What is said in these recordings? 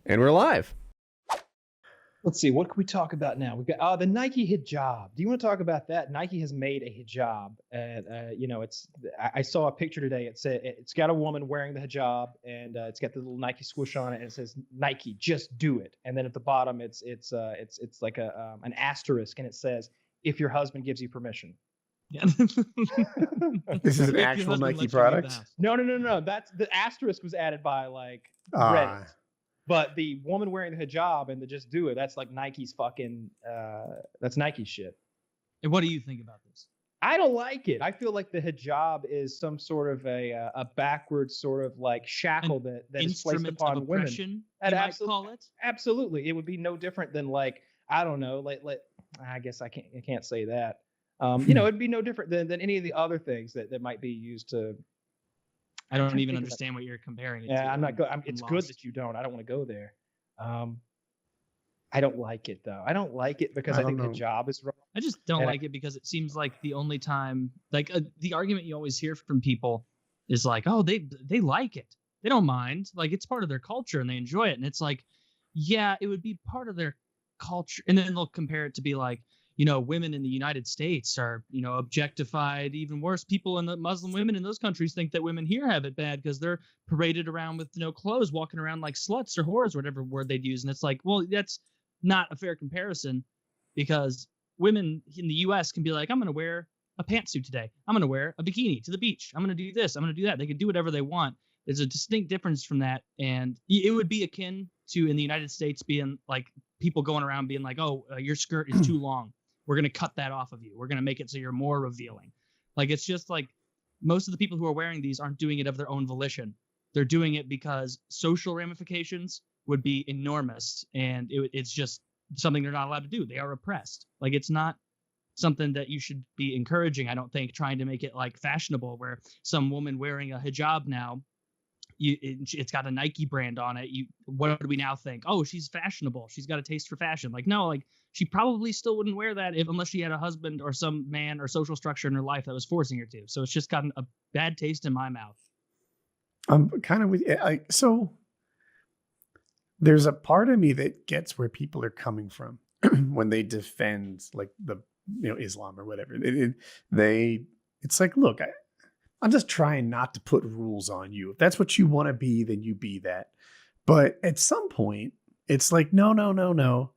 And we're live. Let's see, what can we talk about now? We've got the Nike Hijab. Do you want to talk about that? Nike has made a hijab, and I saw a picture today. It said it's got a woman wearing the hijab, and it's got the little Nike swoosh on it, and it says Nike, just do it. And then at the bottom, it's like an asterisk, and it says if your husband gives you permission. Yeah. This is an actual Nike product? No. That's the asterisk was added by like Reddit. But the woman wearing the hijab and the just do it, that's like Nike's fucking, that's Nike shit. And what do you think about this? I don't like it. I feel like the hijab is some sort of a backwards sort of like shackle that is placed upon women. You might call it. Absolutely. It would be no different than like, I don't know, like I guess I can't say that. It'd be no different than any of the other things that might be used to. I don't even understand what you're comparing it to. I'm not it's good that you don't. I don't want to go there. I don't like it though. I don't like it because I think the hijab is wrong. I just don't like it because it seems like the only time, like the argument you always hear from people is like, oh, they like it. They don't mind. Like it's part of their culture and they enjoy it. And it's like, yeah, it would be part of their culture. And then they'll compare it to be like, women in the United States are, objectified even worse. People in the Muslim women in those countries think that women here have it bad because they're paraded around with no clothes, walking around like sluts or whores, whatever word they'd use. And it's like, well, that's not a fair comparison because women in the U.S. can be like, I'm going to wear a pantsuit today. I'm going to wear a bikini to the beach. I'm going to do this. I'm going to do that. They can do whatever they want. There's a distinct difference from that. And it would be akin to in the United States being like people going around being like, oh, your skirt is too long. We're going to cut that off of you. We're going to make it so you're more revealing. Like, it's just like most of the people who are wearing these aren't doing it of their own volition. They're doing it because social ramifications would be enormous. And it's just something they're not allowed to do. They are oppressed. Like, it's not something that you should be encouraging. I don't think trying to make it like fashionable where some woman wearing a hijab now, it's got a Nike brand on it. What do we now think? Oh, she's fashionable. She's got a taste for fashion. Like, no, like she probably still wouldn't wear that unless she had a husband or some man or social structure in her life that was forcing her to. So it's just gotten a bad taste in my mouth. I'm kind of with so there's a part of me that gets where people are coming from when they defend like the Islam or whatever. It's like, look, I'm just trying not to put rules on you. If that's what you want to be, then you be that. But at some point, it's like, no.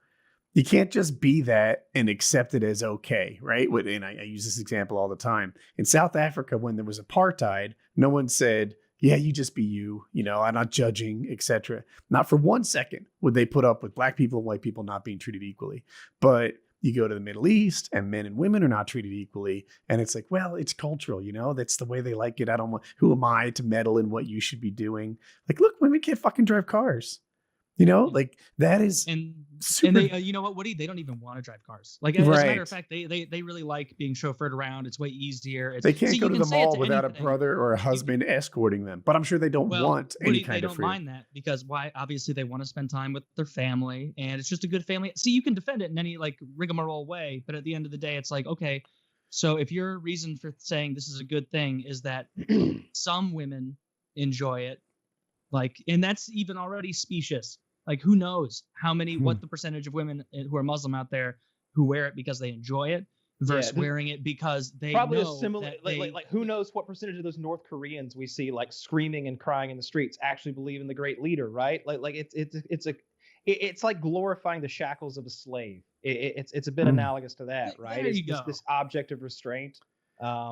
You can't just be that and accept it as okay, right? And I use this example all the time. In South Africa, when there was apartheid, no one said, yeah, you just be you, I'm not judging, etc. Not for 1 second would they put up with black people and white people not being treated equally. But you go to the Middle East and men and women are not treated equally. And it's like, well, it's cultural, that's the way they like it. Who am I to meddle in what you should be doing? Like, look, women can't fucking drive cars. Like that is super. And they, you know what, Woody? They don't even want to drive cars. Like, as a matter of fact, they really like being chauffeured around. It's way easier. They can't go to the mall without a brother or a husband escorting them. But I'm sure they don't want any kind of freedom. They don't mind that because why? Obviously, they want to spend time with their family, and it's just a good family. See, you can defend it in any like rigmarole way, but at the end of the day, it's like, okay, so if your reason for saying this is a good thing is that some women enjoy it, like, and that's even already specious. Like, who knows what the percentage of women who are Muslim out there who wear it because they enjoy it versus wearing it because they probably know a similar, like who knows what percentage of those North Koreans we see like screaming and crying in the streets actually believe in the great leader, right? Like it's like glorifying the shackles of a slave. It's a bit analogous to that, right? It's this object of restraint.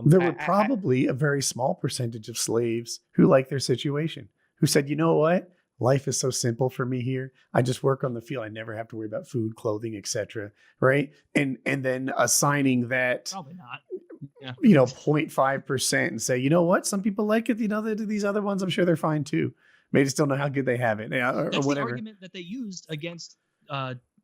There were probably a very small percentage of slaves who liked their situation, who said, you know what? Life is so simple for me here. I just work on the field. I never have to worry about food, clothing, etc. Right? And then assigning that probably not. Yeah. 0.5% and say, you know what? Some people like it. These other ones, I'm sure they're fine too. They just don't know how good they have it, or That's whatever. The argument that they used against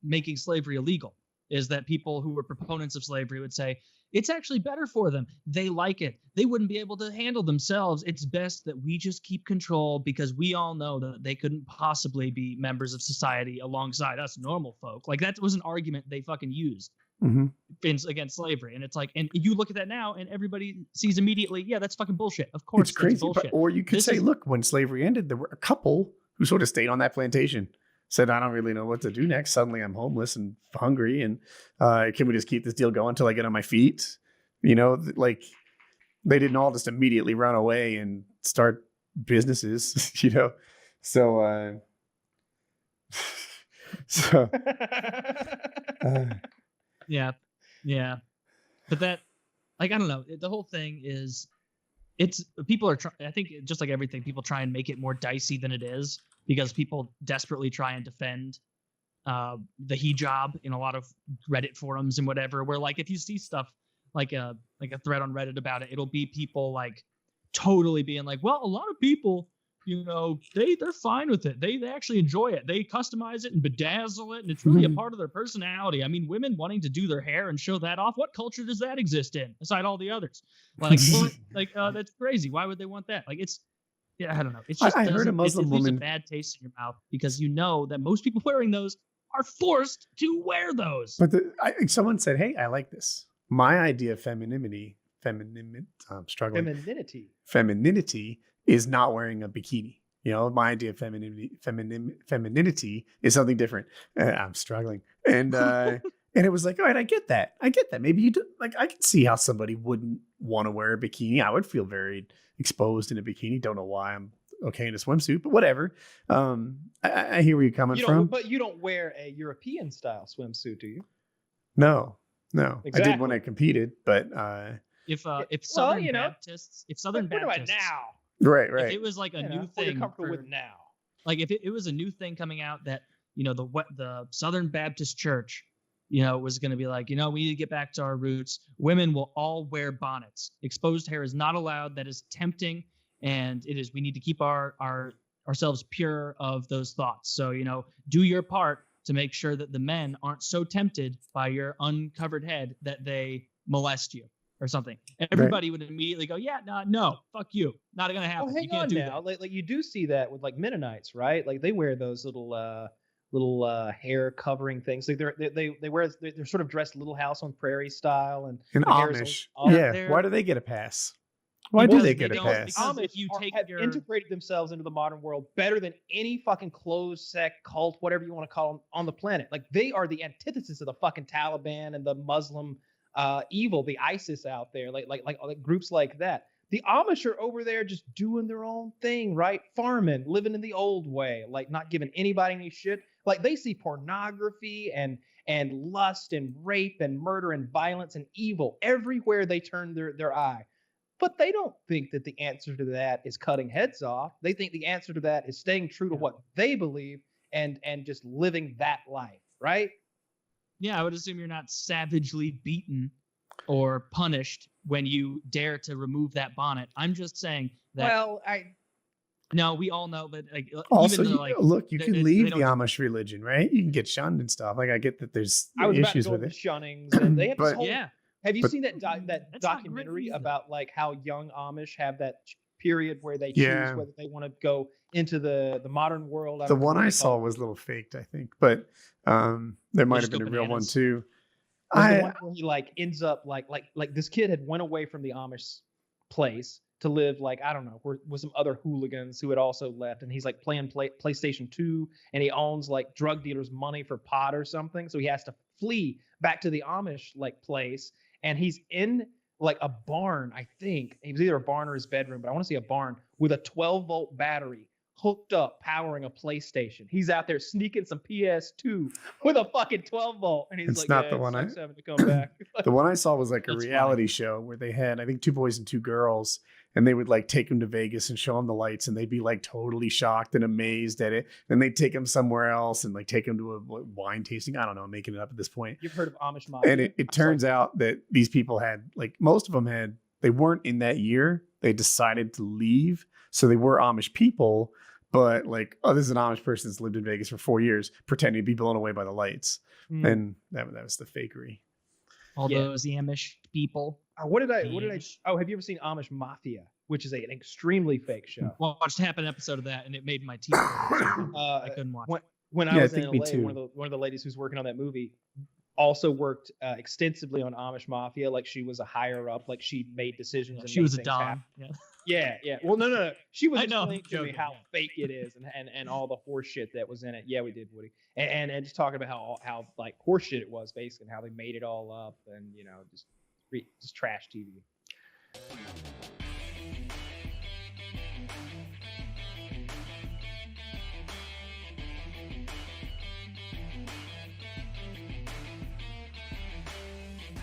making slavery illegal is that people who were proponents of slavery would say, it's actually better for them. They like it. They wouldn't be able to handle themselves. It's best that we just keep control because we all know that they couldn't possibly be members of society alongside us normal folk. Like, that was an argument they fucking used against slavery. And it's like, and you look at that now and everybody sees immediately, yeah, that's fucking bullshit. Of course, it's crazy. Bullshit. Or you could say, look, when slavery ended, there were a couple who sort of stayed on that plantation. said, I don't really know what to do next. Suddenly I'm homeless and hungry. And can we just keep this deal going until I get on my feet? You know, like they didn't all just immediately run away and start businesses, you know? So, yeah. But that, like, I don't know. The whole thing is, people are I think just like everything, people try and make it more dicey than it is because people desperately try and defend the hijab in a lot of Reddit forums and whatever, where like if you see stuff like a thread on Reddit about it, it'll be people like totally being like, well, a lot of people, you know, they're fine with it. They actually enjoy it. They customize it and bedazzle it, and it's really a part of their personality. I mean, women wanting to do their hair and show that off. What culture does that exist in, aside all the others? Like, that's crazy. Why would they want that? Like, I don't know. It's just I heard a Muslim woman. It leaves a bad taste in your mouth because you know that most people wearing those are forced to wear those. But someone said, "Hey, I like this. My idea of femininity. I'm struggling. Femininity is not wearing a bikini. You know, my idea of femininity is something different. I'm struggling." And and it was like, all right, I get that. Maybe you do. Like, I can see how somebody wouldn't want to wear a bikini. I would feel very exposed in a bikini. Don't know why I'm okay in a swimsuit, but whatever. I hear where you're coming from. But you don't wear a European style swimsuit, do you? No. Exactly. I did when I competed, but if Southern Baptists, we're doing it now. Right. If it was like a new thing, you're comfortable with now. Like if it was a new thing coming out that, you know, the Southern Baptist Church, you know, was going to be like, you know, we need to get back to our roots. Women will all wear bonnets. Exposed hair is not allowed. That is tempting, and we need to keep ourselves pure of those thoughts. So, you know, do your part to make sure that the men aren't so tempted by your uncovered head that they molest you or something. Everybody would immediately go, yeah, no, fuck you. Not going to happen. Hang you can't on do now. that. Like you do see that with like Mennonites, right? Like they wear those little hair covering things. Like they're sort of dressed Little House on Prairie style and Amish. Why do they get a pass? Why do they get a pass? Because if you have integrated themselves into the modern world better than any fucking closed sect cult, whatever you want to call them, on the planet. Like they are the antithesis of the fucking Taliban and the Muslim evil, the ISIS out there, like groups like that. The Amish are over there just doing their own thing, right? Farming, living in the old way, like not giving anybody any shit. Like they see pornography and lust and rape and murder and violence and evil everywhere they turn their eye. But they don't think that the answer to that is cutting heads off. They think the answer to that is staying true to what they believe and just living that life, right? Yeah, I would assume you're not savagely beaten or punished when you dare to remove that bonnet. I'm just saying that. Well, No, we all know that. Like, also, even though, like, look, you can leave the Amish religion, right? You can get shunned and stuff. Like, I get that there's issues with it. Shunnings, and they have this whole. Yeah. Have you seen that documentary about like how young Amish have that period where they choose whether they want to go into the modern world? The one I saw was a little faked, I think, but there might have been a real one too. The one where he like ends up like this kid had went away from the Amish place to live like, I don't know, with some other hooligans who had also left, and he's like playing PlayStation 2, and he owns like drug dealers' money for pot or something, so he has to flee back to the Amish like place. And he's in like a barn, I think. It was either a barn or his bedroom, but I want to see a barn with a 12-volt battery hooked up, powering a PlayStation. He's out there sneaking some PS2 with a fucking 12-volt. And he's it's like, not the one having to come back. The one I saw was like a reality show where they had, I think, 2 boys and 2 girls, and they would like take them to Vegas and show them the lights, and they'd be like totally shocked and amazed at it. Then they'd take them somewhere else and like take them to a wine tasting. I don't know, I'm making it up at this point. You've heard of Amish Mafia? And it turns out that these people had, like, most of them they weren't in that year. They decided to leave. So they were Amish people, but like, oh, this is an Amish person that's lived in Vegas for 4 years, pretending to be blown away by the lights. And that was the fakery. All those Amish people. What did I? Oh, have you ever seen Amish Mafia, which is an extremely fake show? Well, I watched half an episode of that, and it made my teeth. I couldn't watch. When I was in LA, one of the ladies who's working on that movie also worked extensively on Amish Mafia. Like she was a higher up. Like she made decisions. And she was a things dom. happen. Yeah. Well, no. She was I know, explaining to me joking, how yeah. fake it is and all the horse shit that was in it. Yeah, we did, Woody. And just talking about how like horse shit it was, basically, and how they made it all up and, just trash TV.